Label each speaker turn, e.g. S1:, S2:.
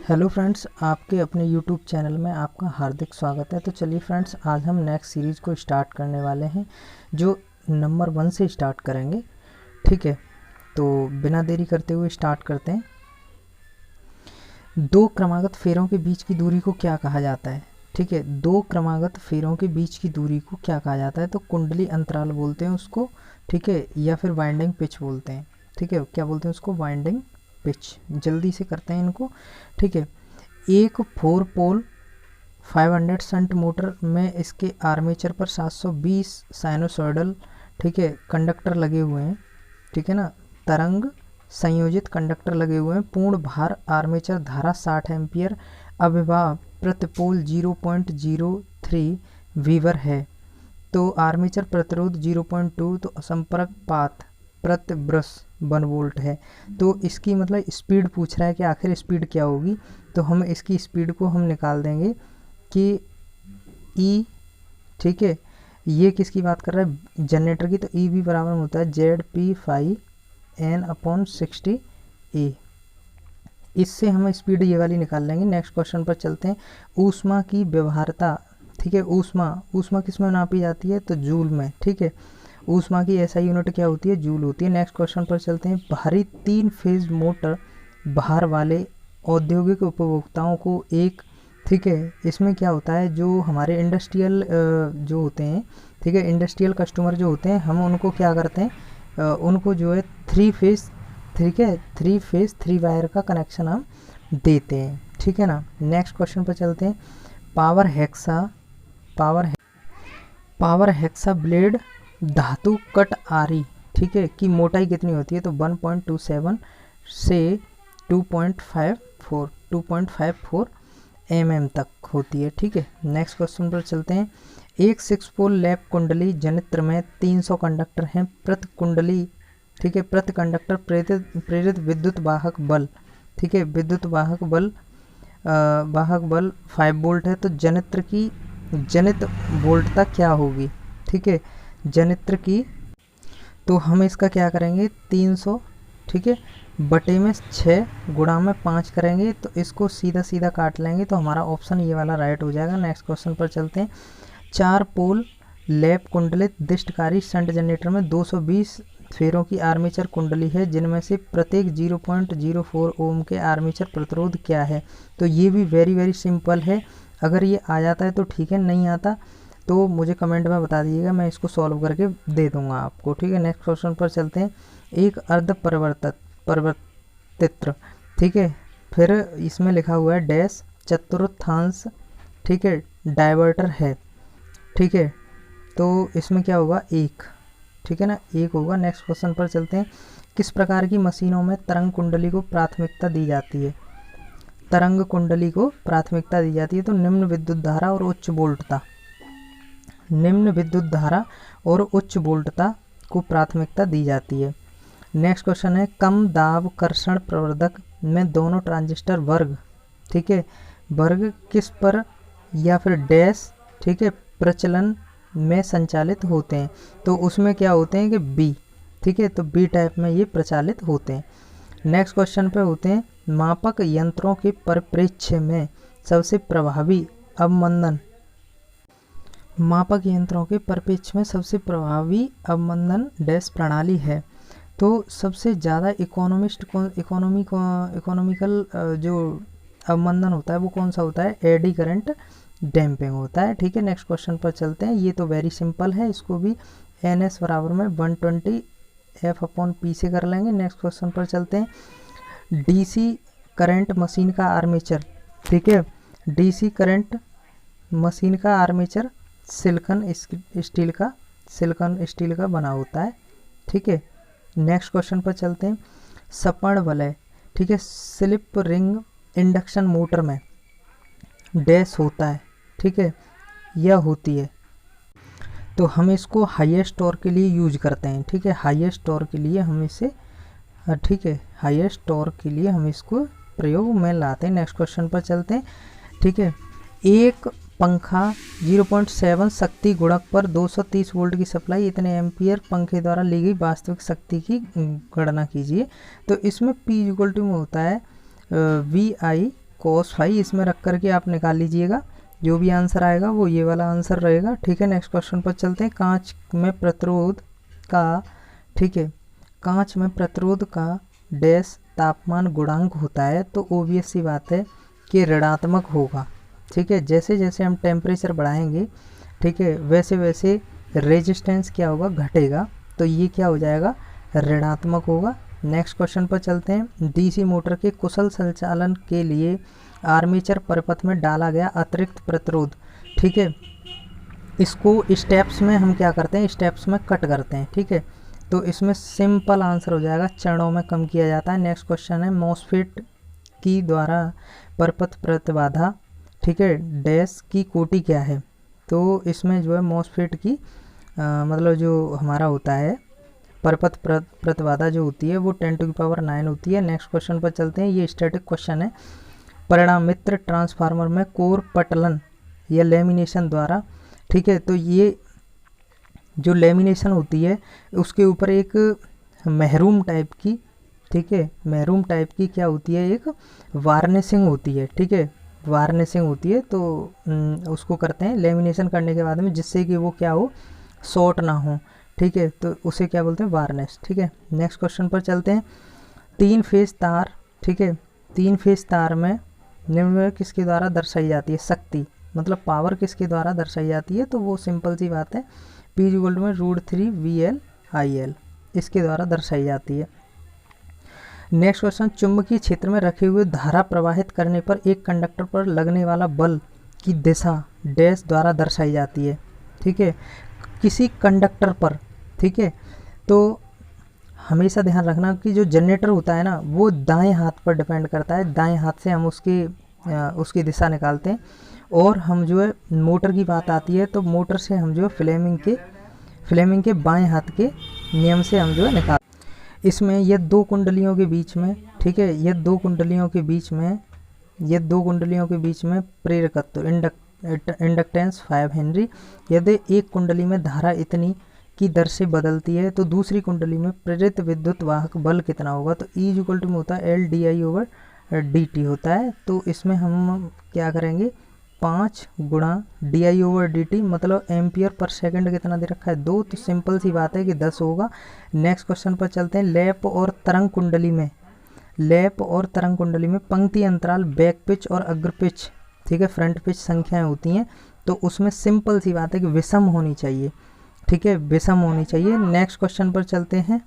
S1: Hello friends, आपके अपने YouTube channel में आपका हार्दिक स्वागत है। तो चलिए फ्रेंड्स, आज हम नेक्स्ट सीरीज़ को स्टार्ट करने वाले हैं जो नंबर 1 से स्टार्ट करेंगे। ठीक है, तो बिना देरी करते हुए स्टार्ट करते हैं। दो क्रमागत फेरों के बीच की दूरी को क्या कहा जाता है? ठीक है, दो क्रमागत फेरों के बीच की दूरी को क्या कहा जाता है? तो कुंडली अंतराल बोलते हैं उसको। ठीक है, या फिर वाइंडिंग पिच बोलते हैं। ठीक है, क्या बोलते हैं उसको? Winding pitch. जल्दी से करते हैं इनको। ठीक है, एक 4 पोल 500 शंट मोटर में इसके आर्मेचर पर 720 साइनोसॉइडल, ठीक है, कंडक्टर लगे हुए हैं। ठीक है ना, तरंग संयोजित कंडक्टर लगे हुए हैं। पूर्ण भार आर्मेचर धारा 60 एम्पियर, अभिभाव प्रति पोल 0.03 वीवर है। तो आर्मेचर प्रतिरोध 0.2, तो असंपर्क पाथ प्रति ब्रश 1 वोल्ट है। तो इसकी मतलब स्पीड पूछ रहा है कि आखिर स्पीड क्या होगी। तो हम इसकी स्पीड को हम निकाल देंगे कि ई, ठीक है, ये किसकी बात कर रहा है? जनरेटर की। तो ई भी बराबर होता है ZP5N/60 A। इससे हम स्पीड ये वाली निकाल लेंगे। नेक्स्ट क्वेश्चन पर चलते हैं। ऊष्मा की व्यवहार्यता। ठीक है, ऊष्मा किस में नापी जाती है? तो जूल में। ठीक है, ऊष्मा की ऐसा यूनिट क्या होती है? जूल होती है। नेक्स्ट क्वेश्चन पर चलते हैं। भारी 3 फेज मोटर भार वाले औद्योगिक उपभोक्ताओं को एक, ठीक है, इसमें क्या होता है, जो हमारे इंडस्ट्रियल जो होते हैं, ठीक है, इंडस्ट्रियल कस्टमर जो होते हैं, हम उनको क्या करते हैं, उनको जो है 3 फेज, ठीक है, 3 फेज 3 वायर का कनेक्शन हम देते हैं। ठीक है ना। नेक्स्ट क्वेश्चन पर चलते हैं। पावर हेक्सा ब्लेड धातु कट आरी, ठीक है, की मोटाई कितनी होती है? तो 1.27 से 2.54 mm तक होती है। ठीक है, नेक्स्ट क्वेश्चन पर चलते हैं। एक 6 पोल लैप कुंडली जनित्र में 300 कंडक्टर हैं। प्रति कुंडली, ठीक है, प्रति कंडक्टर प्रेरित विद्युत वाहक बल, ठीक है, विद्युत वाहक बल 5 वोल्ट है। तो जनित्र की जनित वोल्टता क्या होगी? ठीक है, जनित्र की, तो हम इसका क्या करेंगे, 300, ठीक है, बटे में 6 गुणा में 5 करेंगे। तो इसको सीधा सीधा काट लेंगे, तो हमारा ऑप्शन ये वाला राइट हो जाएगा। नेक्स्ट क्वेश्चन पर चलते हैं। 4 पोल लैप कुंडलित दिष्टकारी शंट जनरेटर में 220 फेरों की आर्मेचर कुंडली है, जिनमें से प्रत्येक 0.04 ओम के आर्मेचर प्रतिरोध क्या है? तो ये भी वेरी सिंपल है। अगर ये आ जाता है तो ठीक है, नहीं आता तो मुझे कमेंट में बता दीजिएगा, मैं इसको सॉल्व करके दे दूंगा आपको। ठीक है, नेक्स्ट क्वेश्चन पर चलते हैं। एक अर्ध परिवर्तित्र, ठीक है, फिर इसमें लिखा हुआ है डैश चतुर्थांश, ठीक है, डाइवर्टर है। ठीक है, तो इसमें क्या होगा? 1, ठीक है ना, 1 होगा। नेक्स्ट क्वेश्चन पर चलते हैं। किस प्रकार की मशीनों में तरंग कुंडली को प्राथमिकता दी जाती है? तरंग कुंडली को प्राथमिकता दी जाती है तो निम्न विद्युत धारा और उच्च वोल्टता, निम्न विद्युत धारा और उच्च वोल्टता को प्राथमिकता दी जाती है। नेक्स्ट क्वेश्चन है। कम दाब कर्षण प्रवर्धक में दोनों ट्रांजिस्टर वर्ग, ठीक है, वर्ग किस पर या फिर डैश, ठीक है, प्रचलन में संचालित होते हैं? तो उसमें क्या होते हैं कि बी, ठीक है, तो बी टाइप में ये प्रचालित होते हैं। नेक्स्ट क्वेश्चन पे होते हैं। मापक यंत्रों के परिप्रेक्ष्य में सबसे प्रभावी अवमंदन, मापक यंत्रों के परिप्रेक्ष्य में सबसे प्रभावी अवमंदन डैश प्रणाली है। तो सबसे ज़्यादा इकोनॉमिकल जो अवमंदन होता है वो कौन सा होता है? एडी करंट डैम्पिंग होता है। ठीक है, नेक्स्ट क्वेश्चन पर चलते हैं। ये तो वेरी सिंपल है, इसको भी NS बराबर में 120 F/P से कर लेंगे। नेक्स्ट क्वेश्चन पर चलते हैं। DC करंट मशीन का आर्मेचर, ठीक है, DC करंट मशीन का आर्मेचर सिलिकॉन स्टील का बना होता है। ठीक है, नेक्स्ट क्वेश्चन पर चलते हैं। सपर्ण वलय, ठीक है, स्लिप रिंग इंडक्शन मोटर में डैश होता है, ठीक है, यह होती है। तो हम इसको हाईएस्ट टॉर्क के लिए यूज करते हैं। ठीक है, हाईएस्ट टॉर्क के लिए हम इसे, ठीक है, हाईएस्ट टॉर्क के लिए हम इसको प्रयोग में लाते हैं। नेक्स्ट क्वेश्चन पर चलते हैं। ठीक है, एक पंखा 0.7 शक्ति गुणक पर 230 वोल्ट की सप्लाई, इतने एम्पियर पंखे द्वारा ली गई वास्तविक शक्ति की गणना कीजिए। तो इसमें P में होता है VI cos फाई इसमें रख करके आप निकाल लीजिएगा, जो भी आंसर आएगा वो ये वाला आंसर रहेगा। ठीक है, नेक्स्ट क्वेश्चन पर चलते हैं। कांच में प्रतिरोध का, ठीक है, कांच में प्रतिरोध का डैश तापमान गुणांक होता है, तो ओबियस सी बात है कि ऋणात्मक होगा। ठीक है, जैसे जैसे हम टेम्परेचर बढ़ाएंगे, ठीक है, वैसे वैसे रेजिस्टेंस क्या होगा, घटेगा, तो ये क्या हो जाएगा, ऋणात्मक होगा। नेक्स्ट क्वेश्चन पर चलते हैं। डीसी मोटर के कुशल संचालन के लिए आर्मेचर परिपथ में डाला गया अतिरिक्त प्रतिरोध, ठीक है, इसको स्टेप्स में हम क्या करते हैं, स्टेप्स में कट करते हैं। ठीक है, तो इसमें सिंपल आंसर हो जाएगा, चरणों में कम किया जाता है। नेक्स्ट क्वेश्चन है, मॉसफेट की द्वारा परपथ प्रतिबाधा, ठीक है, डैश की कोटि क्या है, तो इसमें जो है मॉसफेट की मतलब जो हमारा होता है परपथ प्रतिबाधा जो होती है वो 10⁹ होती है। नेक्स्ट क्वेश्चन पर चलते हैं, ये स्टैटिक क्वेश्चन है। परिणामित्र ट्रांसफार्मर में कोर पटलन या लेमिनेशन द्वारा, ठीक है, तो ये जो लेमिनेशन होती है उसके ऊपर एक महरूम टाइप की, ठीक है, महरूम टाइप की क्या होती है, एक वार्निशिंग होती है। ठीक है, वार्निशिंग होती है, तो उसको करते हैं लेमिनेशन करने के बाद में, जिससे कि वो क्या हो, शॉर्ट ना हो। ठीक है, तो उसे क्या बोलते हैं, वार्निश। ठीक है, नेक्स्ट क्वेश्चन पर चलते हैं। 3 फेज तार, ठीक है, 3 फेज तार में निम्न किसके द्वारा दर्शाई जाती है, शक्ति, मतलब पावर किसके द्वारा दर्शाई जाती है, तो वो सिंपल सी बात है, P = √3 VL/IL इसके द्वारा दर्शाई जाती है। नेक्स्ट क्वेश्चन, चुंबकीय क्षेत्र में रखे हुए धारा प्रवाहित करने पर एक कंडक्टर पर लगने वाला बल की दिशा डैश द्वारा दर्शाई जाती है। ठीक है, किसी कंडक्टर पर, ठीक है, तो हमेशा ध्यान रखना कि जो जनरेटर होता है ना वो दाएं हाथ पर डिपेंड करता है, दाएं हाथ से हम उसकी दिशा निकालते हैं। और हम जो है मोटर की बात आती है तो मोटर से हम जो है फ्लेमिंग के बाएं हाथ के नियम से हम जो है निकाल। इसमें ये 2 कुंडलियों के बीच में, ठीक है, ये 2 कुंडलियों के बीच में प्रेरकत्व इंडक्टेंस 5 हेनरी। यदि एक कुंडली में धारा इतनी की दर से बदलती है तो दूसरी कुंडली में प्रेरित विद्युत वाहक बल कितना होगा, तो E = में होता है LDI/dt होता है। तो इसमें हम क्या करेंगे, 5 × DI/dt, मतलब एम्पियर पर सेकंड कितना दे रखा है, 2, तो सिंपल सी बात है कि 10 होगा। नेक्स्ट क्वेश्चन पर चलते हैं। लैप और तरंग कुंडली में पंक्ति अंतराल बैक पिच और अग्र पिच, ठीक है, फ्रंट पिच संख्याएं होती हैं, तो उसमें सिंपल सी बात है कि विषम होनी चाहिए। ठीक है, विषम होनी चाहिए। नेक्स्ट क्वेश्चन पर चलते हैं।